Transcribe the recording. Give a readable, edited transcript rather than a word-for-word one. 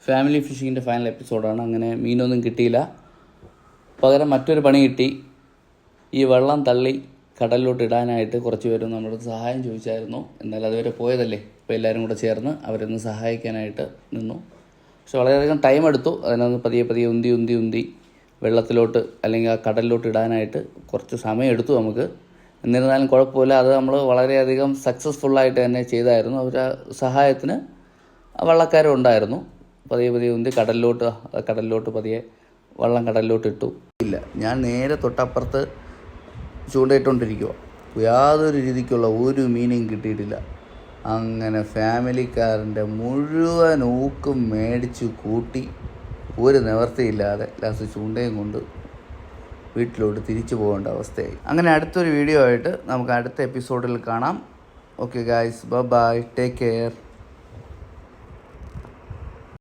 Family ഫിഷിങ്ങിൻ്റെ final എപ്പിസോഡാണ്. അങ്ങനെ മീനൊന്നും കിട്ടിയില്ല. പകരം മറ്റൊരു പണി കിട്ടി. ഈ വെള്ളം തള്ളി കടലിലോട്ട് ഇടാനായിട്ട് കുറച്ച് പേരും നമ്മുടെ സഹായം ചോദിച്ചായിരുന്നു. എന്നാൽ അതുവരെ പോയതല്ലേ, അപ്പോൾ എല്ലാവരും കൂടെ ചേർന്ന് അവരൊന്ന് സഹായിക്കാനായിട്ട് നിന്നു. പക്ഷെ വളരെയധികം ടൈം എടുത്തു. അതിനൊന്ന് പതിയെ ഉന്തി വെള്ളത്തിലോട്ട് അല്ലെങ്കിൽ ആ കടലിലോട്ട് ഇടാനായിട്ട് കുറച്ച് സമയം എടുത്തു നമുക്ക്. എന്നിരുന്നാലും കുഴപ്പമില്ല, അത് നമ്മൾ വളരെയധികം സക്സസ്ഫുള്ളായിട്ട് തന്നെ ചെയ്തായിരുന്നു. അവരുടെ സഹായത്തിന് വള്ളക്കാരും ഉണ്ടായിരുന്നു. പതിയെ ഉന്തി കടലിലോട്ട് പതിയെ വള്ളം കടലിലോട്ട് ഇട്ടു. ഇല്ല, ഞാൻ നേരെ തൊട്ടപ്പുറത്ത് ചൂണ്ടയിട്ടുകൊണ്ടിരിക്കുക. യാതൊരു രീതിക്കുള്ള ഒരു മീനും കിട്ടിയിട്ടില്ല. അങ്ങനെ ഫാമിലിക്കാരൻ്റെ മുഴുവൻ ഊക്കും മേടിച്ച് കൂട്ടി ഒരു നിവർത്തിയില്ലാതെ ലാസ്റ്റ് ചൂണ്ടയും കൊണ്ട് വീട്ടിലോട്ട് തിരിച്ചു പോകേണ്ട അവസ്ഥയായി. അങ്ങനെ അടുത്തൊരു വീഡിയോ ആയിട്ട് നമുക്ക് അടുത്ത എപ്പിസോഡിൽ കാണാം. Okay guys, bye, take care.